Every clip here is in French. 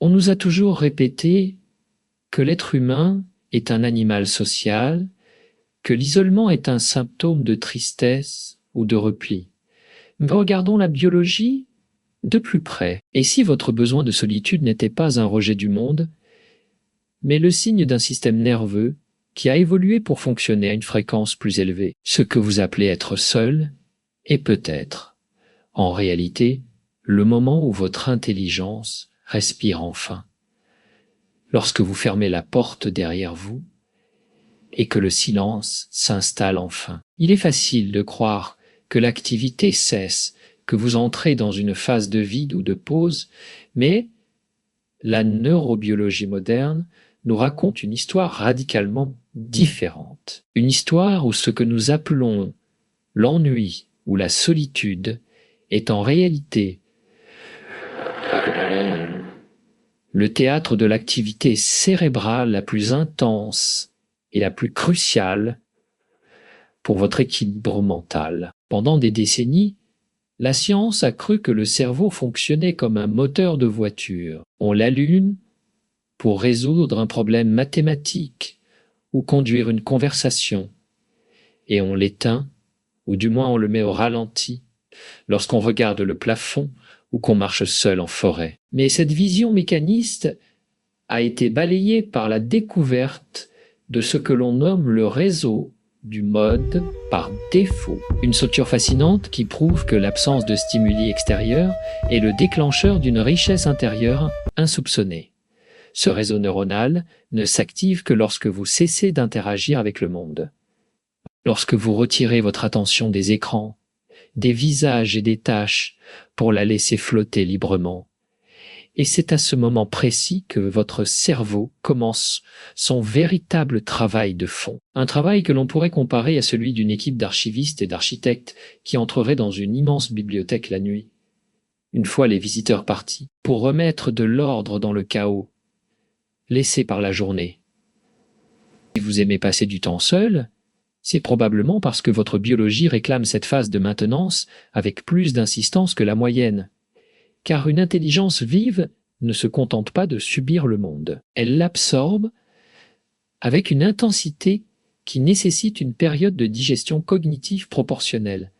On nous a toujours répété que l'être humain est un animal social, que l'isolement est un symptôme de tristesse ou de repli. Mais regardons la biologie de plus près. Et si votre besoin de solitude n'était pas un rejet du monde, mais le signe d'un système nerveux qui a évolué pour fonctionner à une fréquence plus élevée, ce que vous appelez être seul est peut-être, en réalité, le moment où votre intelligence respire enfin. Lorsque vous fermez la porte derrière vous et que le silence s'installe enfin. Il est facile de croire que l'activité cesse, que vous entrez dans une phase de vide ou de pause, mais la neurobiologie moderne nous raconte une histoire radicalement différente. Une histoire où ce que nous appelons l'ennui ou la solitude est en réalité le théâtre de l'activité cérébrale la plus intense et la plus cruciale pour votre équilibre mental. Pendant des décennies, la science a cru que le cerveau fonctionnait comme un moteur de voiture. On l'allume pour résoudre un problème mathématique ou conduire une conversation, et on l'éteint, ou du moins on le met au ralenti, lorsqu'on regarde le plafond ou qu'on marche seul en forêt. Mais cette vision mécaniste a été balayée par la découverte de ce que l'on nomme le réseau du mode par défaut. Une structure fascinante qui prouve que l'absence de stimuli extérieurs est le déclencheur d'une richesse intérieure insoupçonnée. Ce réseau neuronal ne s'active que lorsque vous cessez d'interagir avec le monde. Lorsque vous retirez votre attention des écrans, des visages et des tâches pour la laisser flotter librement. Et c'est à ce moment précis que votre cerveau commence son véritable travail de fond. Un travail que l'on pourrait comparer à celui d'une équipe d'archivistes et d'architectes qui entreraient dans une immense bibliothèque la nuit, une fois les visiteurs partis, pour remettre de l'ordre dans le chaos laissé par la journée. Si vous aimez passer du temps seul, c'est probablement parce que votre biologie réclame cette phase de maintenance avec plus d'insistance que la moyenne. Car une intelligence vive ne se contente pas de subir le monde. Elle l'absorbe avec une intensité qui nécessite une période de digestion cognitive proportionnelle.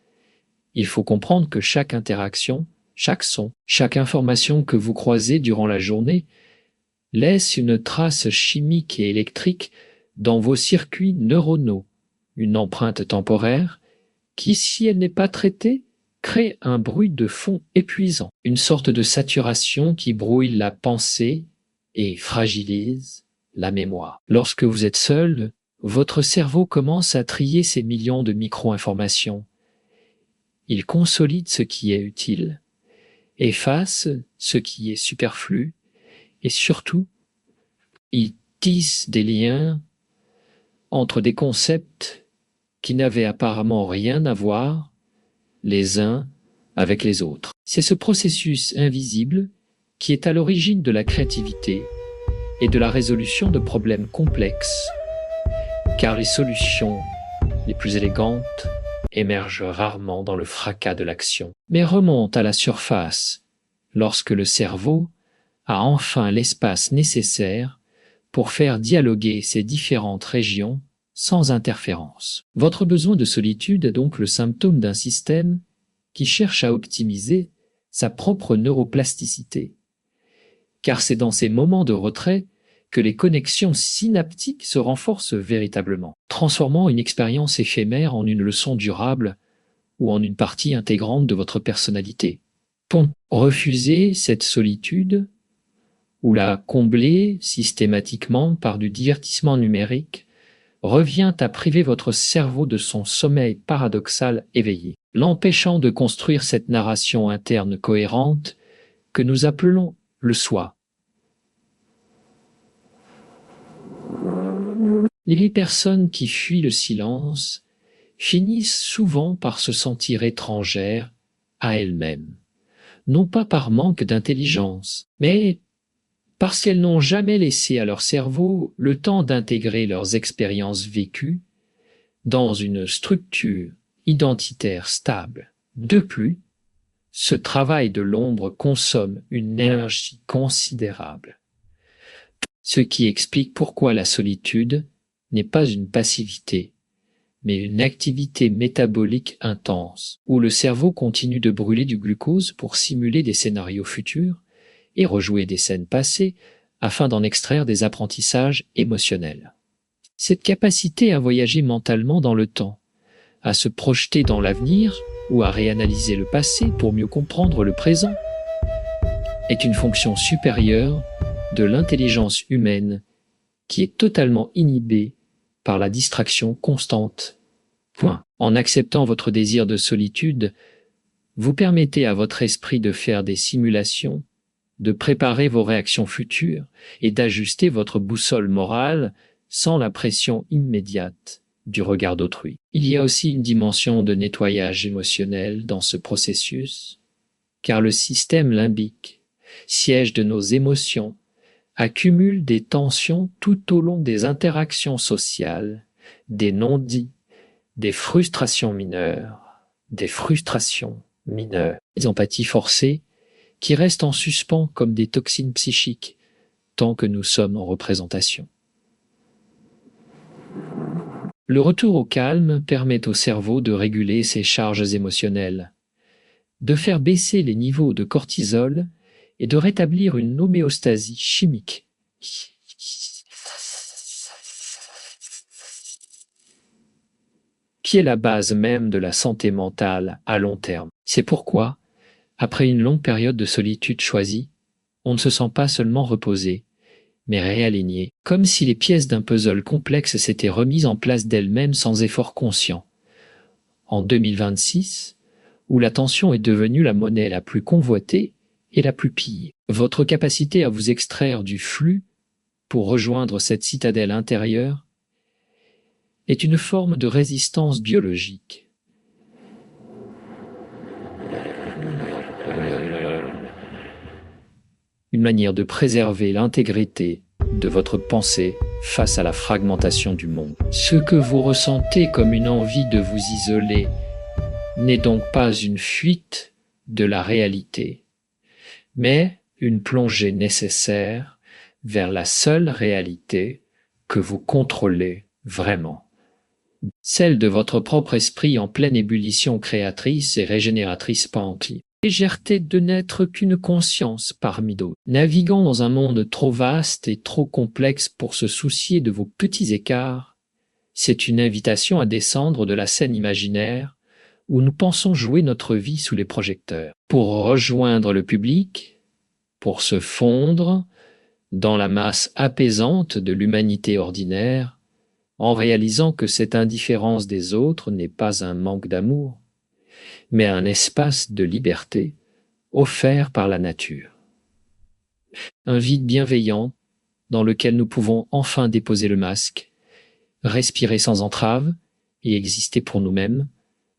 Il faut comprendre que chaque interaction, chaque son, chaque information que vous croisez durant la journée laisse une trace chimique et électrique dans vos circuits neuronaux, une empreinte temporaire qui, si elle n'est pas traitée, crée un bruit de fond épuisant, une sorte de saturation qui brouille la pensée et fragilise la mémoire. Lorsque vous êtes seul, votre cerveau commence à trier ces millions de micro-informations. Il consolide ce qui est utile, efface ce qui est superflu et surtout, il tisse des liens entre des concepts qui n'avaient apparemment rien à voir les uns avec les autres. C'est ce processus invisible qui est à l'origine de la créativité et de la résolution de problèmes complexes, car les solutions les plus élégantes émergent rarement dans le fracas de l'action, mais remontent à la surface lorsque le cerveau a enfin l'espace nécessaire pour faire dialoguer ces différentes régions sans interférence. Votre besoin de solitude est donc le symptôme d'un système qui cherche à optimiser sa propre neuroplasticité. Car c'est dans ces moments de retrait que les connexions synaptiques se renforcent véritablement, transformant une expérience éphémère en une leçon durable ou en une partie intégrante de votre personnalité. Pour refuser cette solitude ou la combler systématiquement par du divertissement numérique revient à priver votre cerveau de son sommeil paradoxal éveillé, l'empêchant de construire cette narration interne cohérente que nous appelons le soi. Les personnes qui fuient le silence finissent souvent par se sentir étrangères à elles-mêmes, non pas par manque d'intelligence, mais parce qu'elles n'ont jamais laissé à leur cerveau le temps d'intégrer leurs expériences vécues dans une structure identitaire stable. De plus, Ce travail de l'ombre consomme une énergie considérable, ce qui explique pourquoi la solitude n'est pas une passivité, mais une activité métabolique intense, où le cerveau continue de brûler du glucose pour simuler des scénarios futurs et rejouer des scènes passées afin d'en extraire des apprentissages émotionnels. Cette capacité à voyager mentalement dans le temps, à se projeter dans l'avenir ou à réanalyser le passé pour mieux comprendre le présent, est une fonction supérieure de l'intelligence humaine qui est totalement inhibée par la distraction constante. Point. En acceptant votre désir de solitude, vous permettez à votre esprit de faire des simulations, de préparer vos réactions futures et d'ajuster votre boussole morale sans la pression immédiate du regard d'autrui. Il y a aussi une dimension de nettoyage émotionnel dans ce processus, car le système limbique, siège de nos émotions, accumule des tensions tout au long des interactions sociales, des non-dits, des frustrations mineures, des empathies forcées qui restent en suspens comme des toxines psychiques tant que nous sommes en représentation. Le retour au calme permet au cerveau de réguler ses charges émotionnelles, de faire baisser les niveaux de cortisol et de rétablir une homéostasie chimique qui est la base même de la santé mentale à long terme. C'est pourquoi, après une longue période de solitude choisie, on ne se sent pas seulement reposé, mais réaligné, comme si les pièces d'un puzzle complexe s'étaient remises en place d'elles-mêmes sans effort conscient. En 2026, où l'attention est devenue la monnaie la plus convoitée et la plus pillée, votre capacité à vous extraire du flux pour rejoindre cette citadelle intérieure est une forme de résistance biologique. Une manière de préserver l'intégrité de votre pensée face à la fragmentation du monde. Ce que vous ressentez comme une envie de vous isoler n'est donc pas une fuite de la réalité, mais une plongée nécessaire vers la seule réalité que vous contrôlez vraiment. Celle de votre propre esprit en pleine ébullition créatrice et régénératrice pantlie. Légèreté de n'être qu'une conscience parmi d'autres. Naviguant dans un monde trop vaste et trop complexe pour se soucier de vos petits écarts, c'est une invitation à descendre de la scène imaginaire où nous pensons jouer notre vie sous les projecteurs, pour rejoindre le public, pour se fondre dans la masse apaisante de l'humanité ordinaire, en réalisant que cette indifférence des autres n'est pas un manque d'amour, mais un espace de liberté offert par la nature. Un vide bienveillant dans lequel nous pouvons enfin déposer le masque, respirer sans entrave et exister pour nous-mêmes,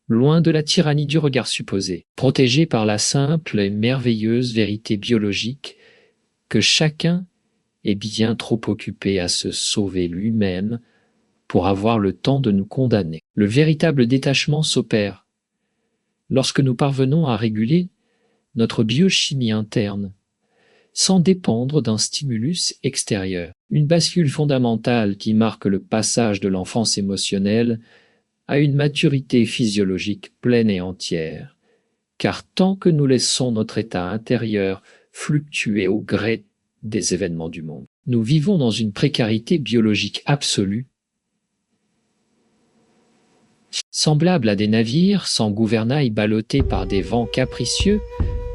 loin de la tyrannie du regard supposé, protégés par la simple et merveilleuse vérité biologique que chacun est bien trop occupé à se sauver lui-même pour avoir le temps de nous condamner. Le véritable détachement s'opère lorsque nous parvenons à réguler notre biochimie interne, sans dépendre d'un stimulus extérieur. Une bascule fondamentale qui marque le passage de l'enfance émotionnelle à une maturité physiologique pleine et entière, car tant que nous laissons notre état intérieur fluctuer au gré des événements du monde, nous vivons dans une précarité biologique absolue, semblable à des navires sans gouvernail ballottés par des vents capricieux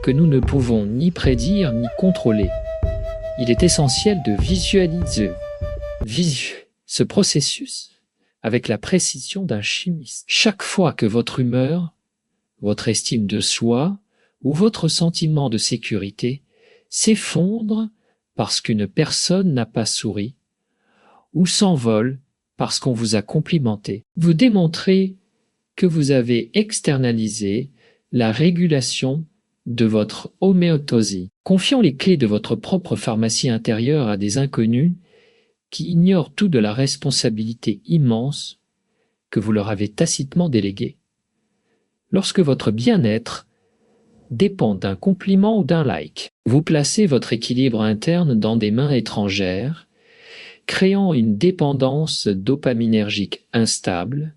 que nous ne pouvons ni prédire ni contrôler. Il est essentiel de visualiser ce processus avec la précision d'un chimiste. Chaque fois que votre humeur, votre estime de soi ou votre sentiment de sécurité s'effondre parce qu'une personne n'a pas souri ou s'envole parce qu'on vous a complimenté, vous démontrez que vous avez externalisé la régulation de votre homéostasie, confiant les clés de votre propre pharmacie intérieure à des inconnus qui ignorent tout de la responsabilité immense que vous leur avez tacitement déléguée. Lorsque votre bien-être dépendent d'un compliment ou d'un like. Vous placez votre équilibre interne dans des mains étrangères, créant une dépendance dopaminergique instable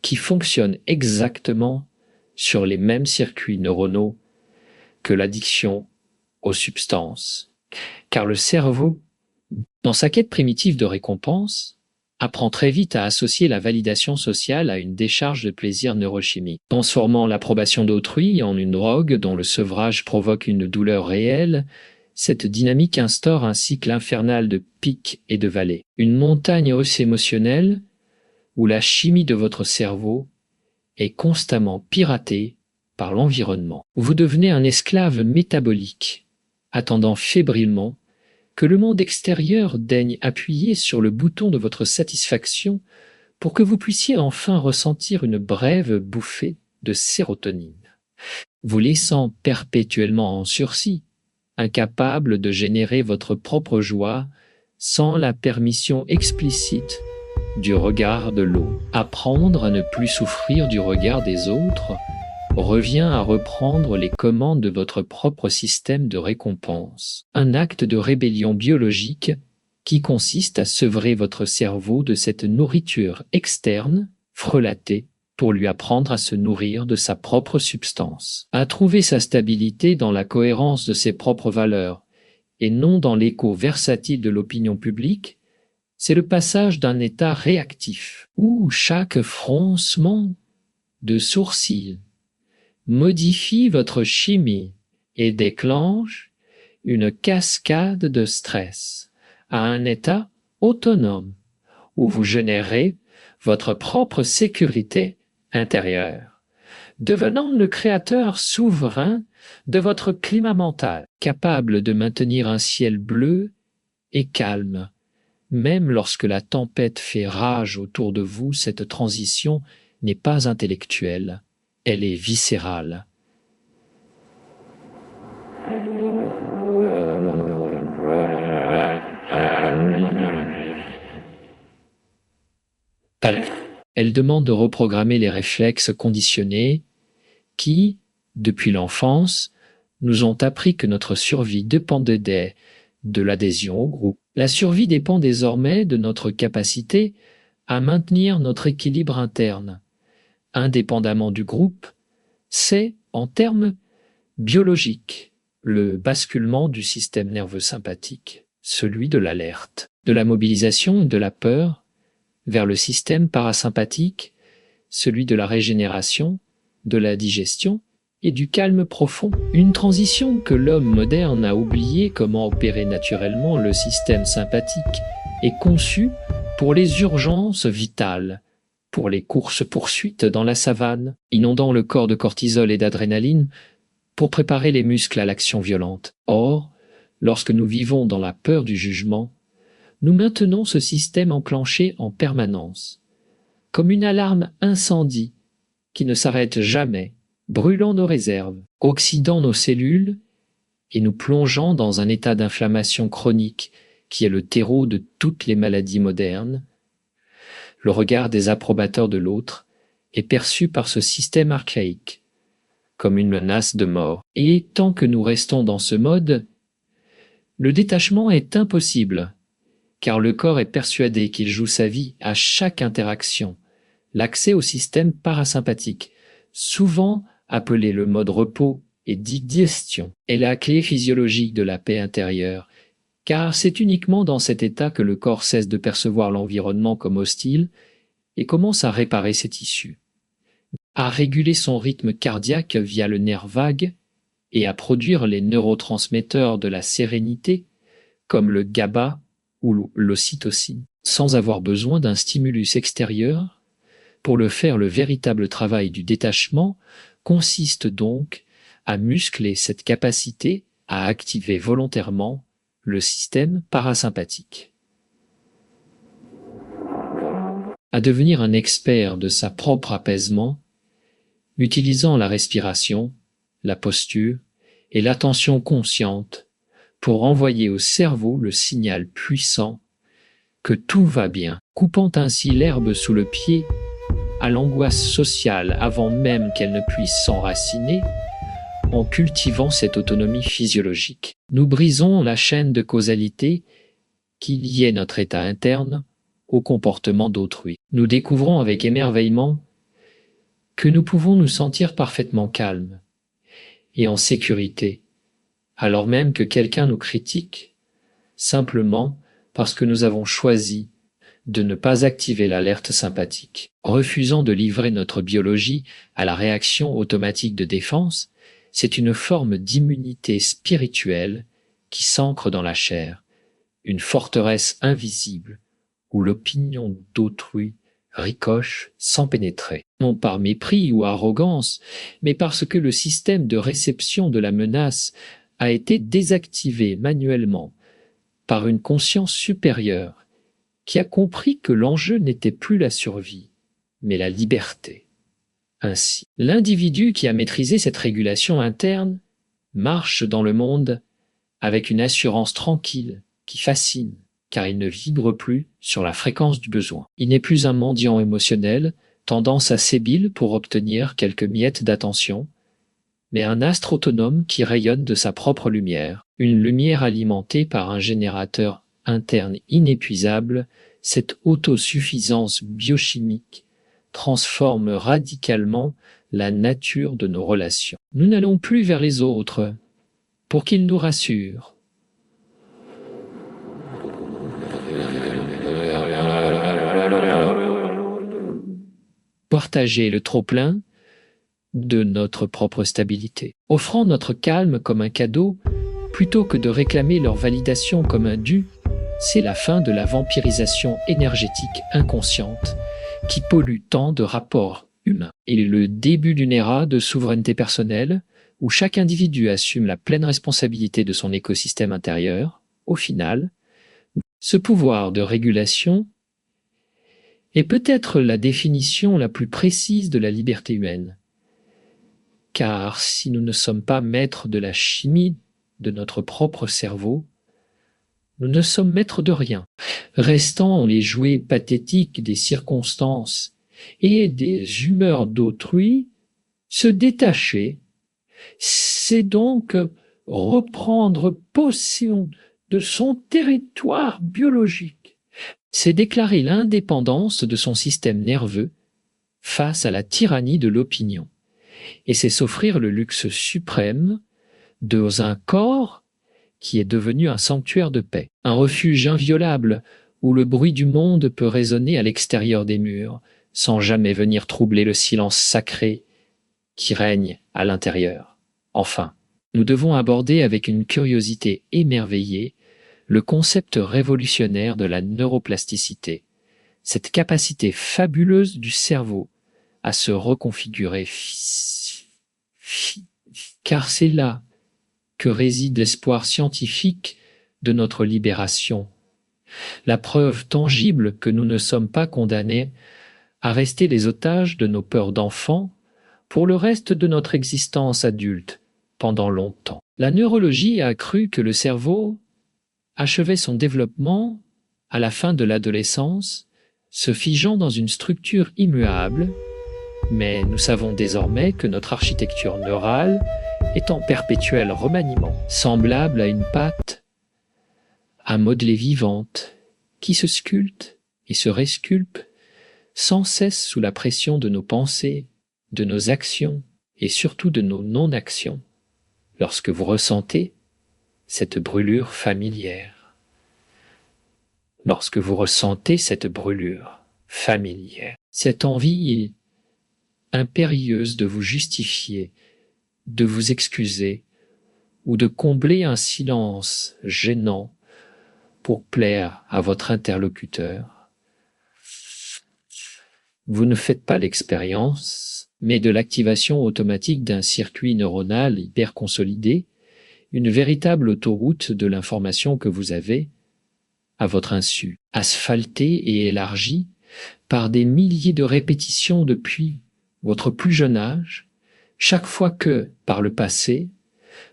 qui fonctionne exactement sur les mêmes circuits neuronaux que l'addiction aux substances. Car le cerveau, dans sa quête primitive de récompense, apprend très vite à associer la validation sociale à une décharge de plaisir neurochimique, transformant l'approbation d'autrui en une drogue dont le sevrage provoque une douleur réelle. Cette dynamique instaure un cycle infernal de pics et de vallées, une montagne russe émotionnelle où la chimie de votre cerveau est constamment piratée par l'environnement. Vous devenez un esclave métabolique, attendant fébrilement que le monde extérieur daigne appuyer sur le bouton de votre satisfaction pour que vous puissiez enfin ressentir une brève bouffée de sérotonine, vous laissant perpétuellement en sursis, incapable de générer votre propre joie sans la permission explicite du regard de l'autre. Apprendre à ne plus souffrir du regard des autres revient à reprendre les commandes de votre propre système de récompense. Un acte de rébellion biologique qui consiste à sevrer votre cerveau de cette nourriture externe, frelatée, pour lui apprendre à se nourrir de sa propre substance, à trouver sa stabilité dans la cohérence de ses propres valeurs, et non dans l'écho versatile de l'opinion publique. C'est le passage d'un état réactif, où chaque froncement de sourcil modifie votre chimie et déclenche une cascade de stress à un état autonome où vous générez votre propre sécurité intérieure, devenant le créateur souverain de votre climat mental, capable de maintenir un ciel bleu et calme. Même lorsque la tempête fait rage autour de vous, cette transition n'est pas intellectuelle. Elle est viscérale. Elle demande de reprogrammer les réflexes conditionnés qui, depuis l'enfance, nous ont appris que notre survie dépendait de l'adhésion au groupe. La survie dépend désormais de notre capacité à maintenir notre équilibre interne. Indépendamment du groupe, c'est, en termes biologiques, le basculement du système nerveux sympathique, celui de l'alerte, de la mobilisation et de la peur, vers le système parasympathique, celui de la régénération, de la digestion et du calme profond. Une transition que l'homme moderne a oublié comment opérer naturellement le système sympathique est conçue pour les urgences vitales, pour les courses-poursuites dans la savane, inondant le corps de cortisol et d'adrénaline pour préparer les muscles à l'action violente. Or, lorsque nous vivons dans la peur du jugement, nous maintenons ce système enclenché en permanence, comme une alarme incendie qui ne s'arrête jamais, brûlant nos réserves, oxydant nos cellules et nous plongeant dans un état d'inflammation chronique qui est le terreau de toutes les maladies modernes. Le regard des approbateurs de l'autre est perçu par ce système archaïque comme une menace de mort. Et tant que nous restons dans ce mode, le détachement est impossible, car le corps est persuadé qu'il joue sa vie à chaque interaction. L'accès au système parasympathique, souvent appelé le mode repos et digestion, est la clé physiologique de la paix intérieure, car c'est uniquement dans cet état que le corps cesse de percevoir l'environnement comme hostile et commence à réparer ses tissus, à réguler son rythme cardiaque via le nerf vague et à produire les neurotransmetteurs de la sérénité, comme le GABA ou l'ocytocine, sans avoir besoin d'un stimulus extérieur. Pour le faire, le véritable travail du détachement consiste donc à muscler cette capacité à activer volontairement le système parasympathique, à devenir un expert de sa propre apaisement, utilisant la respiration, la posture et l'attention consciente pour envoyer au cerveau le signal puissant que tout va bien, coupant ainsi l'herbe sous le pied à l'angoisse sociale avant même qu'elle ne puisse s'enraciner. en cultivant cette autonomie physiologique. Nous brisons la chaîne de causalité qui liait notre état interne au comportement d'autrui. Nous découvrons avec émerveillement que nous pouvons nous sentir parfaitement calmes et en sécurité, alors même que quelqu'un nous critique, simplement parce que nous avons choisi de ne pas activer l'alerte sympathique. Refusant de livrer notre biologie à la réaction automatique de défense, c'est une forme d'immunité spirituelle qui s'ancre dans la chair, une forteresse invisible où l'opinion d'autrui ricoche sans pénétrer, non par mépris ou arrogance, mais parce que le système de réception de la menace a été désactivé manuellement par une conscience supérieure qui a compris que l'enjeu n'était plus la survie, mais la liberté. Ainsi, l'individu qui a maîtrisé cette régulation interne marche dans le monde avec une assurance tranquille qui fascine, car il ne vibre plus sur la fréquence du besoin. Il n'est plus un mendiant émotionnel, tendance à sébile pour obtenir quelques miettes d'attention, mais un astre autonome qui rayonne de sa propre lumière, une lumière alimentée par un générateur interne inépuisable. Cette autosuffisance biochimique transforme radicalement la nature de nos relations. Nous n'allons plus vers les autres pour qu'ils nous rassurent. Partager le trop-plein de notre propre stabilité, offrant notre calme comme un cadeau plutôt que de réclamer leur validation comme un dû. C'est la fin de la vampirisation énergétique inconsciente qui pollue tant de rapports humains. Et le début d'une ère de souveraineté personnelle où chaque individu assume la pleine responsabilité de son écosystème intérieur. Au final, ce pouvoir de régulation est peut-être la définition la plus précise de la liberté humaine. Car si nous ne sommes pas maîtres de la chimie de notre propre cerveau, nous ne sommes maîtres de rien, restant les jouets pathétiques des circonstances et des humeurs d'autrui. Se détacher, c'est donc reprendre possession de son territoire biologique. C'est déclarer l'indépendance de son système nerveux face à la tyrannie de l'opinion. Et c'est s'offrir le luxe suprême de un corps qui est devenu un sanctuaire de paix, un refuge inviolable où le bruit du monde peut résonner à l'extérieur des murs, sans jamais venir troubler le silence sacré qui règne à l'intérieur. Enfin, nous devons aborder avec une curiosité émerveillée le concept révolutionnaire de la neuroplasticité, cette capacité fabuleuse du cerveau à se reconfigurer, car c'est là que réside l'espoir scientifique de notre libération, la preuve tangible que nous ne sommes pas condamnés à rester les otages de nos peurs d'enfants pour le reste de notre existence adulte pendant longtemps. La neurologie a cru que le cerveau achevait son développement à la fin de l'adolescence, se figeant dans une structure immuable, mais nous savons désormais que notre architecture neurale est en perpétuel remaniement, semblable à une pâte à modeler vivante qui se sculpte et se resculpte sans cesse sous la pression de nos pensées, de nos actions et surtout de nos non-actions, lorsque vous ressentez cette brûlure familière. Lorsque vous ressentez cette brûlure familière, cette envie impérieuse de vous justifier, de vous excuser ou de combler un silence gênant pour plaire à votre interlocuteur. Vous ne faites pas l'expérience, mais de l'activation automatique d'un circuit neuronal hyper consolidé, une véritable autoroute de l'information que vous avez à votre insu, asphaltée et élargie par des milliers de répétitions depuis votre plus jeune âge, chaque fois que, par le passé,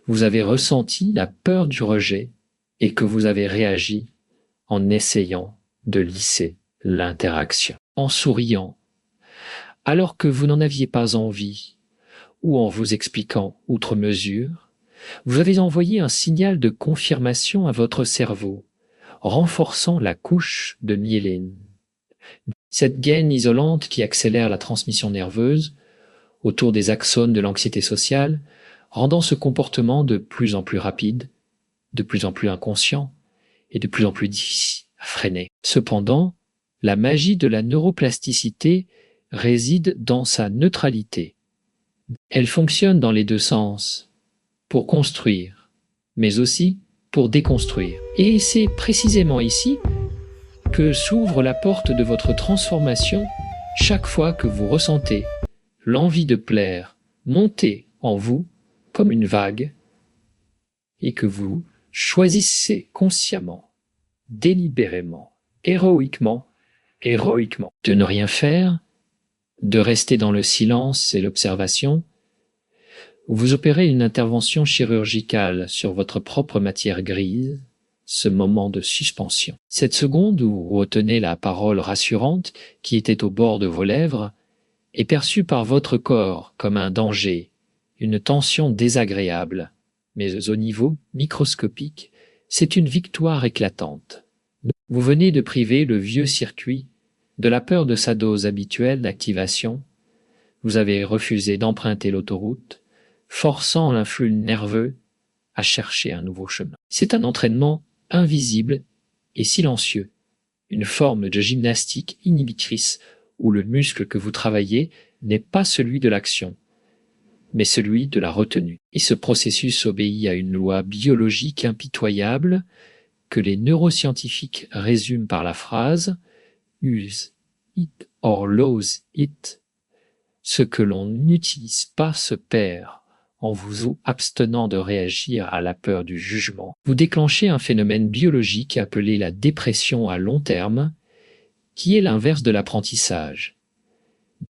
vous avez ressenti la peur du rejet et que vous avez réagi en essayant de lisser l'interaction, en souriant, alors que vous n'en aviez pas envie, ou en vous expliquant outre mesure, vous avez envoyé un signal de confirmation à votre cerveau, renforçant la couche de myéline. Cette gaine isolante qui accélère la transmission nerveuse autour des axones de l'anxiété sociale, rendant ce comportement de plus en plus rapide, de plus en plus inconscient et de plus en plus difficile à freiner. Cependant, la magie de la neuroplasticité réside dans sa neutralité. Elle fonctionne dans les deux sens, pour construire, mais aussi pour déconstruire. Et c'est précisément ici que s'ouvre la porte de votre transformation chaque fois que vous ressentez l'envie de plaire monter en vous comme une vague et que vous choisissez consciemment, délibérément, héroïquement, de ne rien faire, de rester dans le silence et l'observation. Vous opérez une intervention chirurgicale sur votre propre matière grise, ce moment de suspension. Cette seconde où vous retenez la parole rassurante qui était au bord de vos lèvres est perçue par votre corps comme un danger, une tension désagréable, mais au niveau microscopique, c'est une victoire éclatante. Vous venez de priver le vieux circuit de la peur de sa dose habituelle d'activation. Vous avez refusé d'emprunter l'autoroute, forçant l'influx nerveux à chercher un nouveau chemin. C'est un entraînement invisible et silencieux, une forme de gymnastique inhibitrice où le muscle que vous travaillez n'est pas celui de l'action, mais celui de la retenue. Et ce processus obéit à une loi biologique impitoyable que les neuroscientifiques résument par la phrase « use it or lose it ». Ce que l'on n'utilise pas se perd. En vous abstenant de réagir à la peur du jugement, vous déclenchez un phénomène biologique appelé la dépression à long terme, qui est l'inverse de l'apprentissage.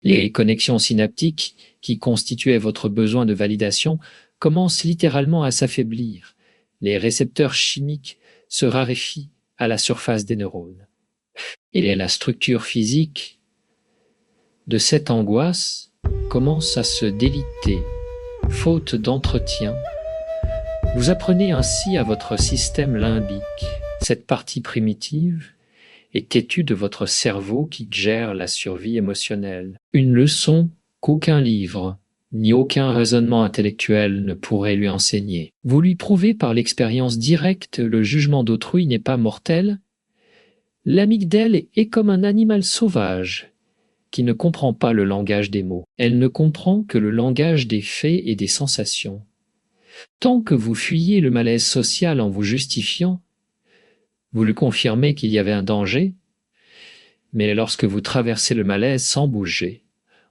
Les connexions synaptiques qui constituaient votre besoin de validation commencent littéralement à s'affaiblir. Les récepteurs chimiques se raréfient à la surface des neurones. Et la structure physique de cette angoisse commence à se déliter. Faute d'entretien, vous apprenez ainsi à votre système limbique, cette partie primitive et têtue de votre cerveau qui gère la survie émotionnelle. Une leçon qu'aucun livre, ni aucun raisonnement intellectuel ne pourrait lui enseigner. Vous lui prouvez par l'expérience directe le jugement d'autrui n'est pas mortel. L'amygdale est comme un animal sauvage qui ne comprend pas le langage des mots. Elle ne comprend que le langage des faits et des sensations. Tant que vous fuyez le malaise social en vous justifiant, vous lui confirmez qu'il y avait un danger, mais lorsque vous traversez le malaise sans bouger,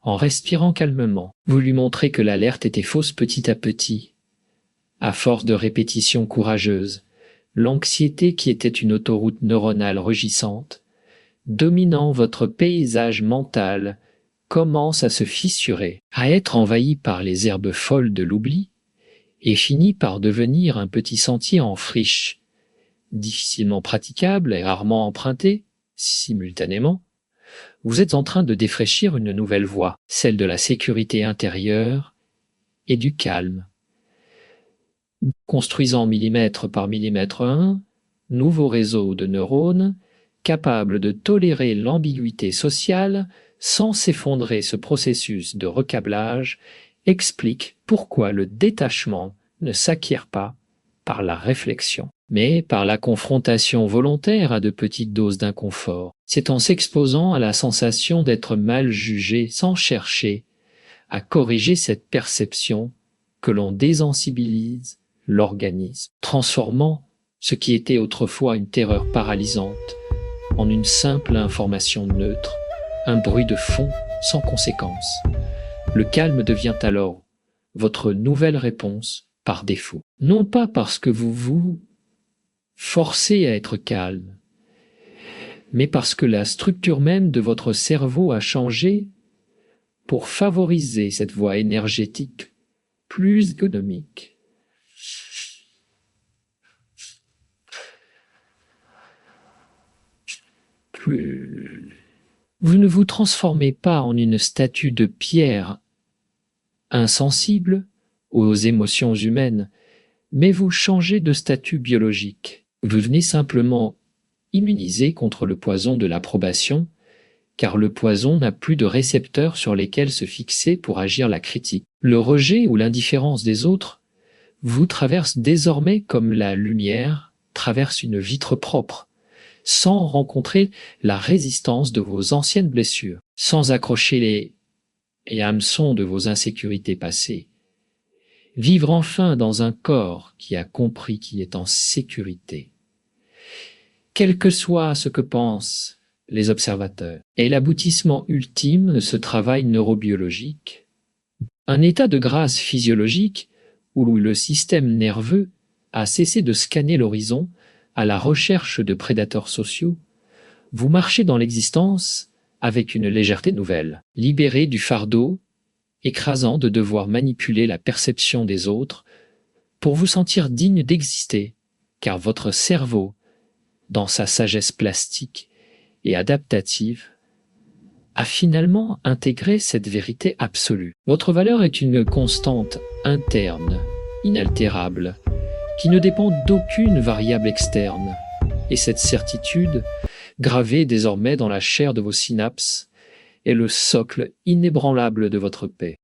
en respirant calmement, vous lui montrez que l'alerte était fausse petit à petit. À force de répétitions courageuses, l'anxiété qui était une autoroute neuronale rugissante, dominant votre paysage mental, commence à se fissurer, à être envahi par les herbes folles de l'oubli, et finit par devenir un petit sentier en friche, difficilement praticable et rarement emprunté, simultanément. Vous êtes en train de défraîchir une nouvelle voie, celle de la sécurité intérieure et du calme. Construisant millimètre par millimètre un nouveau réseau de neurones, capable de tolérer l'ambiguïté sociale sans s'effondrer. Ce processus de recablage explique pourquoi le détachement ne s'acquiert pas par la réflexion, mais par la confrontation volontaire à de petites doses d'inconfort. C'est en s'exposant à la sensation d'être mal jugé sans chercher à corriger cette perception que l'on désensibilise l'organisme, transformant ce qui était autrefois une terreur paralysante en une simple information neutre, un bruit de fond sans conséquence. Le calme devient alors votre nouvelle réponse par défaut. Non pas parce que vous vous forcez à être calme, mais parce que la structure même de votre cerveau a changé pour favoriser cette voie énergétique plus économique. Vous ne vous transformez pas en une statue de pierre insensible aux émotions humaines, mais vous changez de statut biologique. Vous venez simplement immunisé contre le poison de l'approbation, car le poison n'a plus de récepteurs sur lesquels se fixer pour agir la critique. Le rejet ou l'indifférence des autres vous traverse désormais comme la lumière traverse une vitre propre, sans rencontrer la résistance de vos anciennes blessures, sans accrocher les hameçons de vos insécurités passées. Vivre enfin dans un corps qui a compris qu'il est en sécurité. Quel que soit ce que pensent les observateurs, est l'aboutissement ultime de ce travail neurobiologique. Un état de grâce physiologique où le système nerveux a cessé de scanner l'horizon à la recherche de prédateurs sociaux. Vous marchez dans l'existence avec une légèreté nouvelle, libéré du fardeau écrasant de devoir manipuler la perception des autres pour vous sentir digne d'exister, car votre cerveau, dans sa sagesse plastique et adaptative, a finalement intégré cette vérité absolue. Votre valeur est une constante interne, inaltérable, qui ne dépend d'aucune variable externe. Et cette certitude, gravée désormais dans la chair de vos synapses, est le socle inébranlable de votre paix.